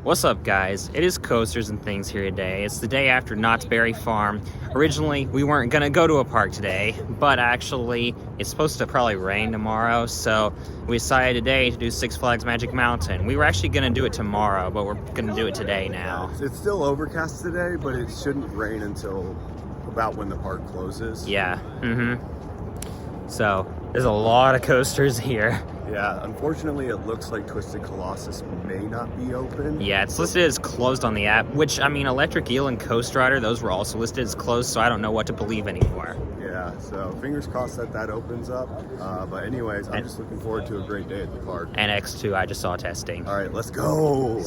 What's up, guys? It is Coasters and Things here today. It's the day after Knott's Berry Farm. Originally, we weren't gonna go to a park today, but actually, it's supposed to probably rain tomorrow, so we decided today to do Six Flags Magic Mountain. We were actually gonna do it tomorrow, but we're gonna do it today now. It's still overcast today, but it shouldn't rain until about when the park closes. Yeah, So, there's a lot of coasters here. Yeah, unfortunately, it looks like Twisted Colossus may not be open. Yeah, it's listed as closed on the app, which, I mean, Electric Eel and Coast Rider, those were also listed as closed, so I don't know what to believe anymore. Yeah, so fingers crossed that opens up. But anyways, I'm just looking forward to a great day at the park. And X2, I just saw testing. All right, let's go.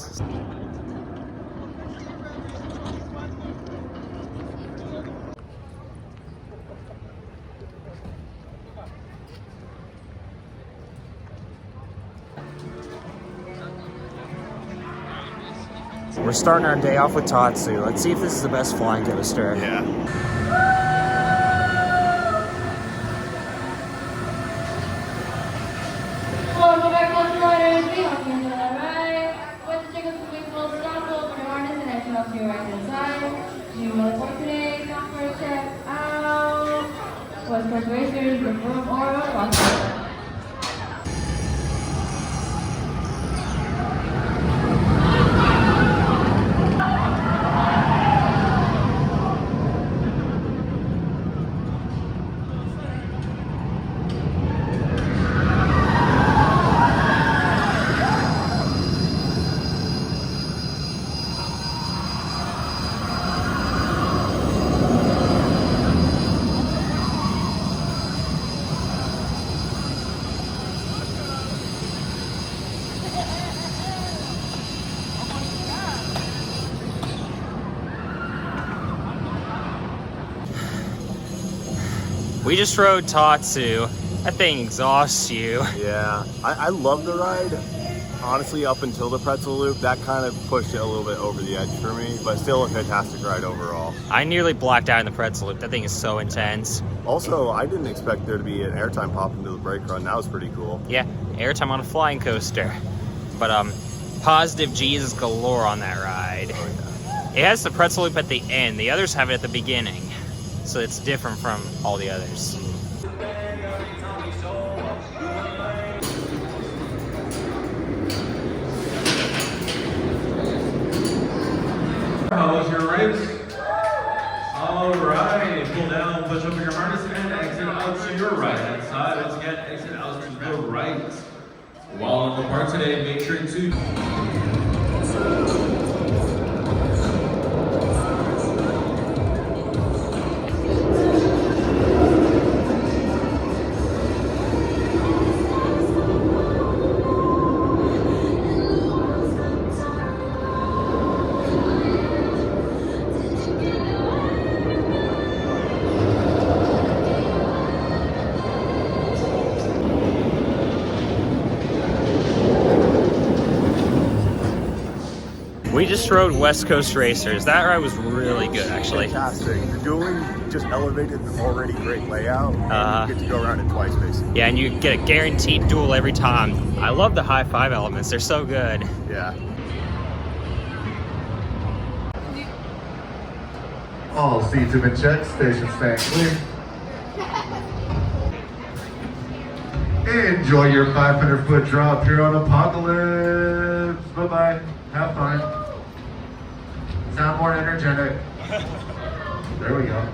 We're starting our day off with Tatsu. Let's see if this is the best flying coaster. Yeah. Welcome back, Coaster Riders. We hope you enjoy that ride. With the tickets, we will stop, open your harness, and exit off to your right hand side. Do you really want today? Come for a check out. West Coast Racers, the room or across. We just rode Tatsu. That thing exhausts you. Yeah, I love the ride. Honestly, up until the pretzel loop, that kind of pushed it a little bit over the edge for me, but still a fantastic ride overall. I nearly blacked out in the pretzel loop. That thing is so intense. Also, I didn't expect there to be an airtime pop into the brake run. That was pretty cool. Yeah, airtime on a flying coaster. But positive Jesus galore on that ride. Oh, yeah. It has the pretzel loop at the end. The others have it at the beginning. So it's different from all the others. How was your race? All right, pull down, push up your harness and exit out to your right hand side. Once again, exit out to the right. While in the park today, make sure to We just rode West Coast Racers. That ride was really good, actually. Fantastic. The dueling just elevated the already great layout. And you get to go around it twice, basically. Yeah, and you get a guaranteed duel every time. I love the high five elements. They're so good. Yeah. All seats have been checked. Station stand clear. Enjoy your 500-foot drop here on Apocalypse. Bye-bye. Have fun. Sound more energetic. There we go.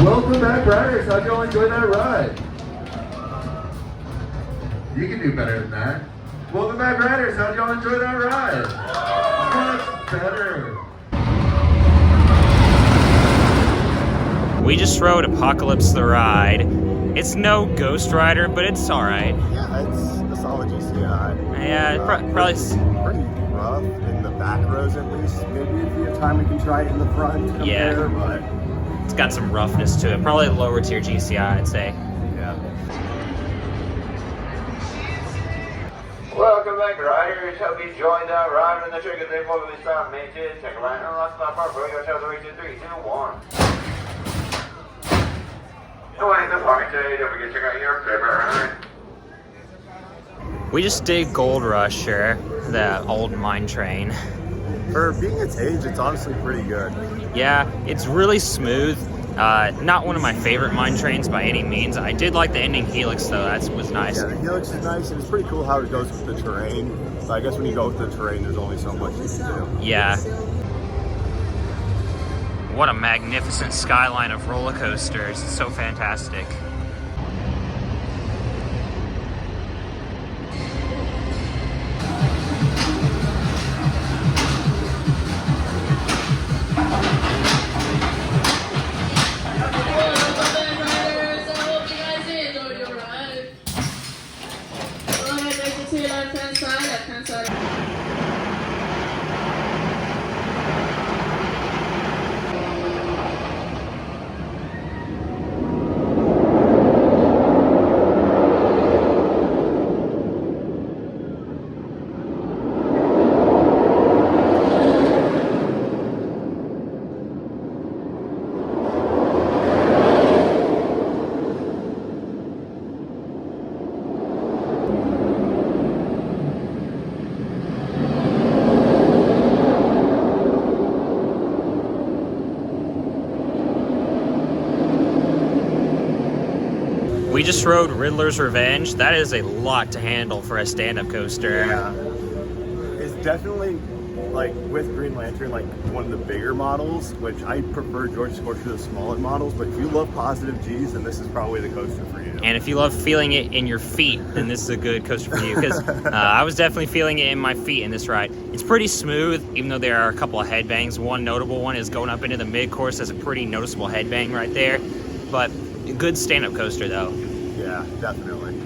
Welcome back, riders. How'd y'all enjoy that ride? You can do better than that. Welcome back, riders. How'd y'all enjoy that ride? Much better. We just rode Apocalypse the Ride. It's no Ghost Rider, but it's alright. Yeah, it's solid GCI. Yeah, probably. Pretty rough in the back rows at least. Maybe if you have time, we can try it in the front. Compare, but It's got some roughness to it. Probably lower tier GCI, I'd say. yeah. Welcome back, riders. Hope you joined that ride when the trigger they will be found. Maintain, check a line, unlock stop bar, for your child, 3, 2, 3, 2, 1. Join the party, don't forget to check out your favorite ride. We just did Gold Rusher, the old mine train. For being its age, it's honestly pretty good. Yeah, it's really smooth. Not one of my favorite mine trains by any means. I did like the ending helix though. That was nice. Yeah, the helix is nice, and it's pretty cool how it goes with the terrain. So I guess when you go with the terrain, there's only so much you can do. Yeah. What a magnificent skyline of roller coasters. It's so fantastic. We just rode Riddler's Revenge. That is a lot to handle for a stand-up coaster. Yeah. It's definitely, like, with Green Lantern, like, one of the bigger models, which I prefer George Scorcher to the smaller models, but if you love positive Gs, then this is probably the coaster for you. And if you love feeling it in your feet, then this is a good coaster for you, because I was definitely feeling it in my feet in this ride. It's pretty smooth, even though there are a couple of headbangs. One notable one is going up into the mid-course. There's a pretty noticeable headbang right there, but a good stand-up coaster, though. Yeah, definitely.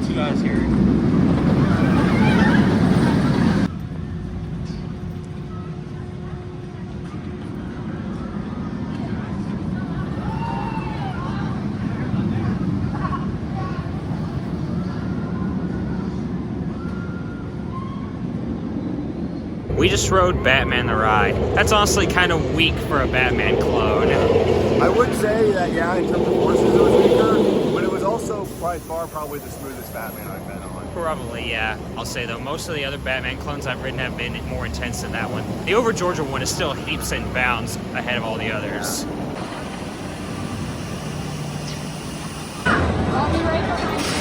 Two guys here. We just rode Batman the Ride. That's honestly kind of weak for a Batman clone. I would say that, yeah, in terms of horses, it was weaker, but it was also by far probably the smoothest Batman I've been on. Probably, yeah. I'll say though, most of the other Batman clones I've ridden have been more intense than that one. The Over Georgia one is still heaps and bounds ahead of all the others. I'll be right behind you.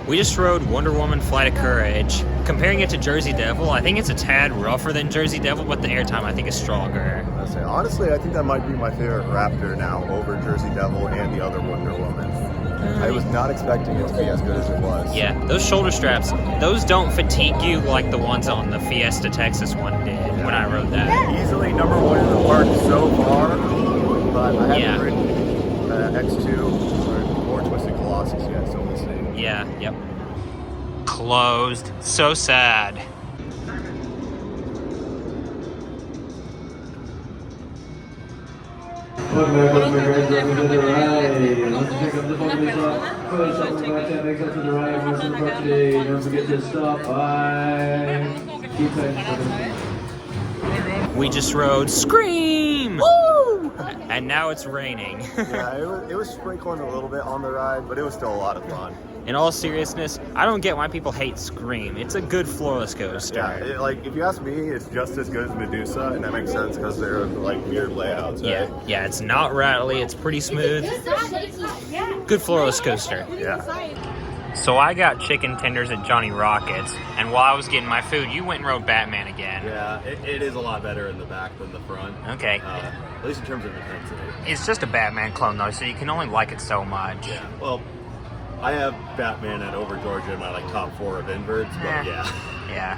We just rode Wonder Woman Flight of Courage. Comparing it to Jersey Devil, I think it's a tad rougher than Jersey Devil, but the airtime I think is stronger. I'd say, honestly, I think that might be my favorite Raptor now over Jersey Devil and the other Wonder Woman. I was not expecting it to be as good as it was. Yeah, those shoulder straps, those don't fatigue you like the ones on the Fiesta Texas one did when I rode that. Easily number one in the park so far, but X2 or Twisted Colossus yet, so we'll see. Yeah, yep. Closed. So sad. Welcome back to the right. Let's pick up the focus up. Push up the right hand, makes up to the right. Rest of the part today. Don't forget to stop by. Keep tight. We just rode Scream! Woo! And now it's raining. Yeah, it was sprinkling a little bit on the ride, but it was still a lot of fun. In all seriousness, I don't get why people hate Scream. It's a good floorless coaster. Yeah, like if you ask me, it's just as good as Medusa, and that makes sense because they're like weird layouts. Right? Yeah, it's not rattly, it's pretty smooth. Good floorless coaster. Yeah. So I got chicken tenders at Johnny Rockets, and while I was getting my food, you went and rode Batman again. Yeah, it is a lot better in the back than the front. Okay. At least in terms of intensity. It's just a Batman clone though, so you can only like it so much. Yeah. Well, I have Batman at Over Georgia in my like top 4 of inverts, but yeah. Yeah.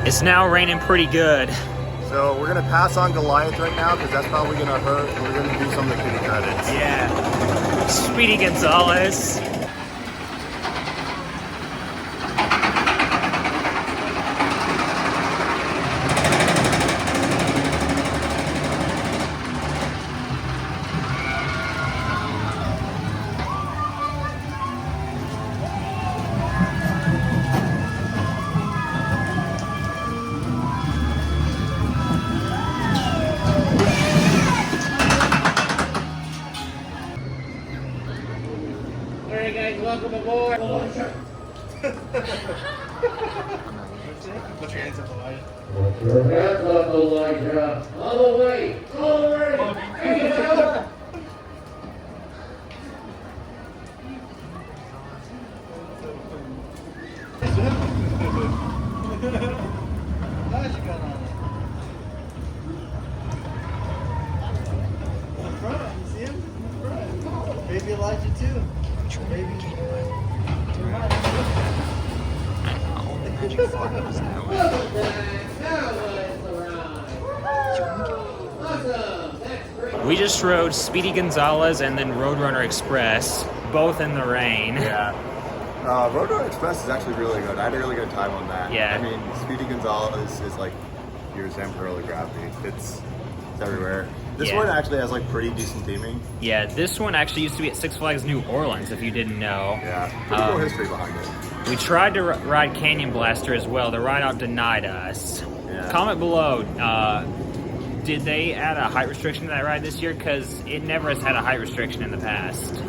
It's now raining pretty good. So we're gonna pass on Goliath right now because that's probably gonna hurt. We're gonna do some of the kitty credits. Yeah. Speedy Gonzales. Alright guys, welcome aboard. Put your hands up, Goliath. Put your hands up, Elijah. All the way. All the way. Baby Elijah too. Baby. We just rode Speedy Gonzales and then Roadrunner Express, both in the rain. Yeah. Roadrunner Express is actually really good. I had a really good time on that. Yeah. I mean, Speedy Gonzales is like your Zamperla of gravity. It's everywhere. This one actually has like pretty decent theming. Yeah, this one actually used to be at Six Flags New Orleans, if you didn't know. Yeah, pretty cool history behind it. We tried to ride Canyon Blaster as well. The ride out denied us. Yeah. Comment below, did they add a height restriction to that ride this year? Because it never has had a height restriction in the past.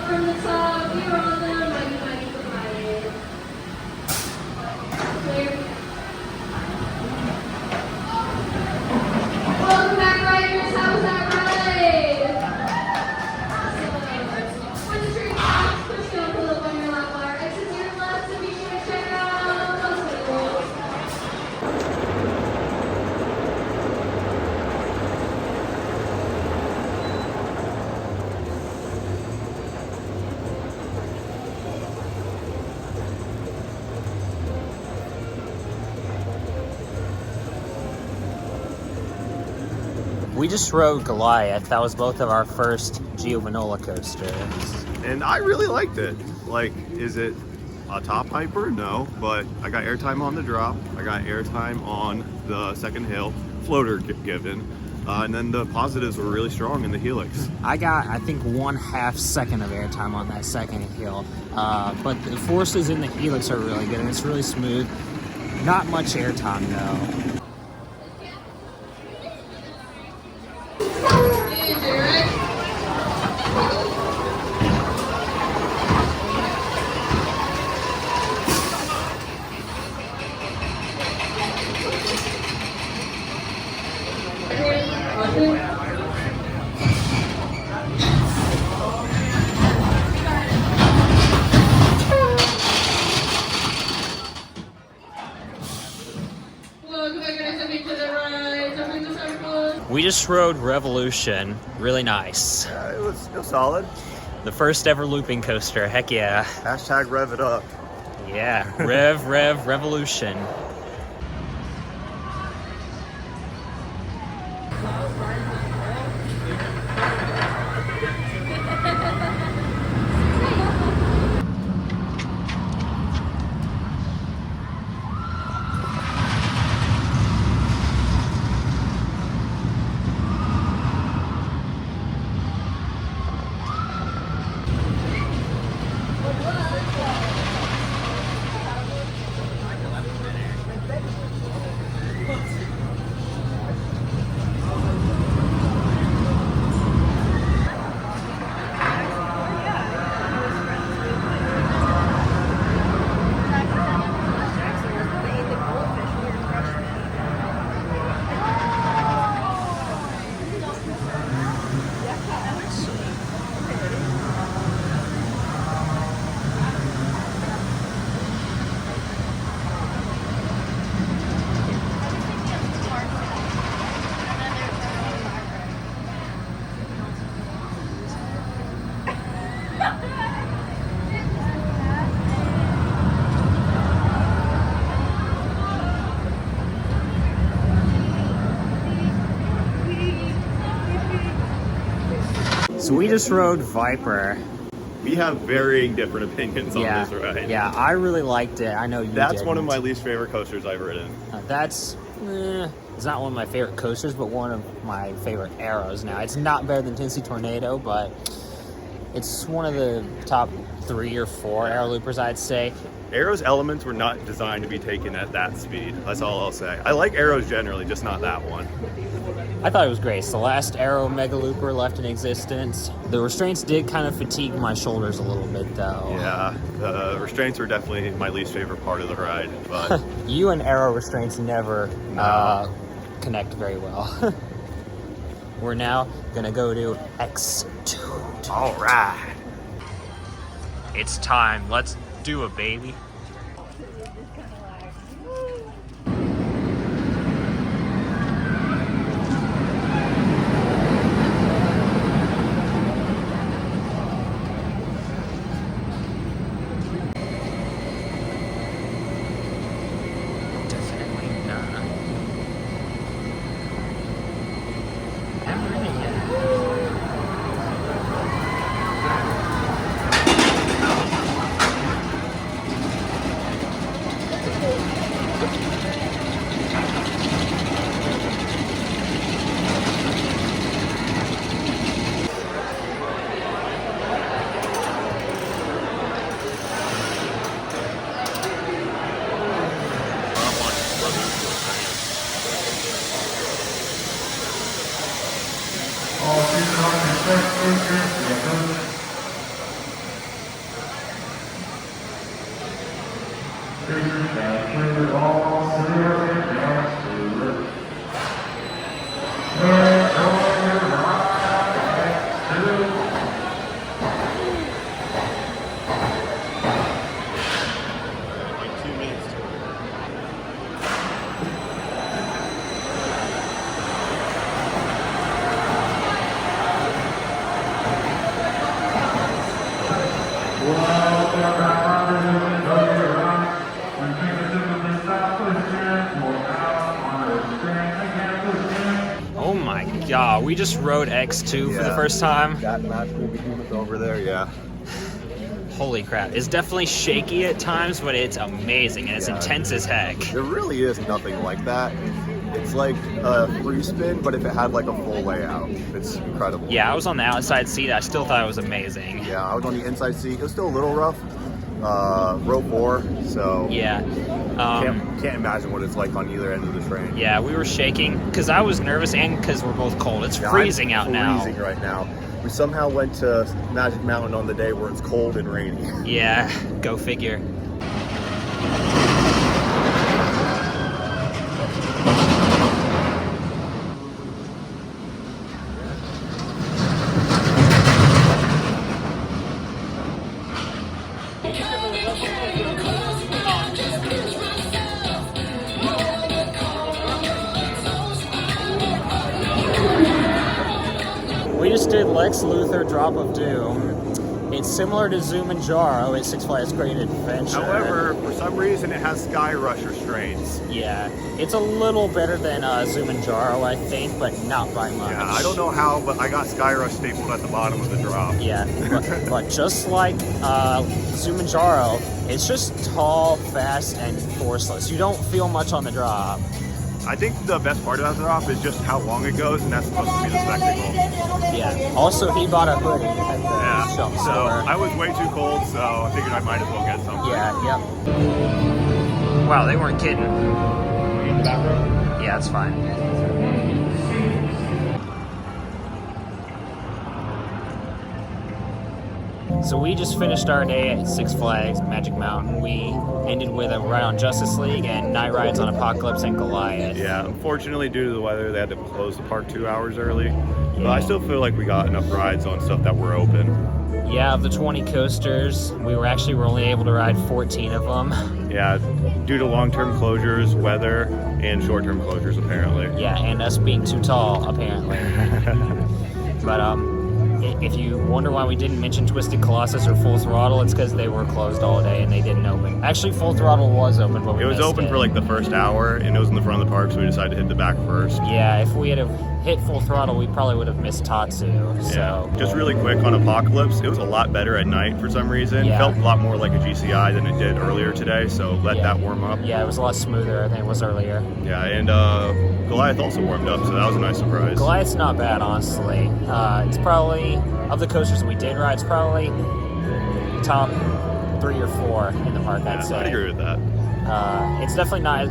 From the top, you're on the mighty provided. Clear. Welcome back, riders. How was that ride? Awesome. When the train stops, push down, pull up on your lap bar. Exit to your left, so be sure to check out those tables. We just rode Goliath. That was both of our first Giovanola coasters. And I really liked it. Like, is it a top hyper? No, but I got airtime on the drop. I got airtime on the second hill, floater given. And then the positives were really strong in the helix. I got, I think, 1/2 second of airtime on that second hill. But the forces in the helix are really good and it's really smooth. Not much airtime though. just rode Revolution. Really nice. Yeah, it was solid. The first ever looping coaster. Heck yeah. Hashtag rev it up. Yeah. Revolution. So we just rode Viper. We have varying different opinions on this ride. Yeah, I really liked it. I know you That's didn't. one of my least favorite coasters I've ridden. It's not one of my favorite coasters, but one of my favorite arrows now. It's not better than Tennessee Tornado, but it's one of the top 3 or 4 arrow loopers, I'd say. Arrow's elements were not designed to be taken at that speed. That's all I'll say. I like arrows generally, just not that one. I thought it was great. It's the last arrow mega looper left in existence. The restraints did kind of fatigue my shoulders a little bit, though. Yeah, the restraints were definitely my least favorite part of the ride. But You and arrow restraints never connect very well. We're now gonna go to X2. all right. It's time. Let's do it, baby. Oh my god, we just rode X2 for the first time. That magical behemoth over there, yeah. Holy crap. It's definitely shaky at times, but it's amazing and it's intense as heck. There really is nothing like that. It's like a free spin, but if it had like a full layout, it's incredible. Yeah, I was on the outside seat. I still thought it was amazing. Yeah, I was on the inside seat. It was still a little rough. Row 4, so Yeah. can't imagine what it's like on either end of the train. Yeah, we were shaking because I was nervous and because we're both cold. It's freezing out now. Freezing right now. We somehow went to Magic Mountain on the day where it's cold and rainy. Yeah, go figure. Twisted Lex Luthor Drop of Doom. It's similar to Zoom and Jaro at Six Flags Great Adventure. However, for some reason, it has Sky Rush restraints. Yeah, it's a little better than Zoom and Jaro, I think, but not by much. Yeah, I don't know how, but I got Sky Rush stapled at the bottom of the drop. Yeah, but just like Zoom and Jaro, it's just tall, fast, and forceless. You don't feel much on the drop. I think the best part of that drop is just how long it goes, and that's supposed to be the spectacle. Yeah. Also, he bought a hoodie at the shop So store. I was way too cold, so I figured I might as well get something. Yeah, yep. Wow, they weren't kidding. In the back row? Yeah, it's fine. So we just finished our day at Six Flags Magic Mountain. We ended with a ride on Justice League and night rides on Apocalypse and Goliath. Yeah, unfortunately, due to the weather, they had to close the park 2 hours early. But I still feel like we got enough rides on stuff that were open. Yeah, of the 20 coasters, we were only able to ride 14 of them. Yeah, due to long-term closures, weather, and short-term closures, apparently. Yeah, and us being too tall, apparently. But if you wonder why we didn't mention Twisted Colossus or Full Throttle, it's because they were closed all day and they didn't open. Actually, Full Throttle was open, but we It was missed open it. for like the first hour, and it was in the front of the park, so we decided to hit the back first. Yeah, if we had have hit Full Throttle, we probably would have missed Tatsu. So. Yeah, just really quick on Apocalypse, it was a lot better at night for some reason. Yeah. Felt a lot more like a GCI than it did earlier today, so let that warm up. Yeah, it was a lot smoother than it was earlier. Yeah, and Goliath also warmed up, so that was a nice surprise. Goliath's not bad, honestly. It's probably, of the coasters we did ride, it's probably top 3 or 4 in the park, I'd say. I'd agree with that. It's definitely not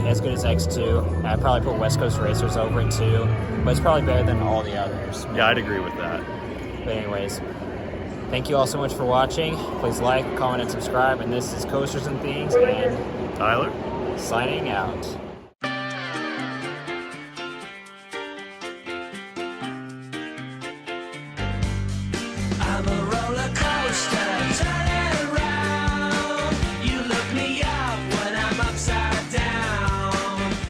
as good as X2. I'd probably put West Coast Racers over it too, but it's probably better than all the others. Yeah, I'd agree with that. But anyways, thank you all so much for watching. Please like, comment, and subscribe. And this is Coasters and Things, and Tyler? signing out.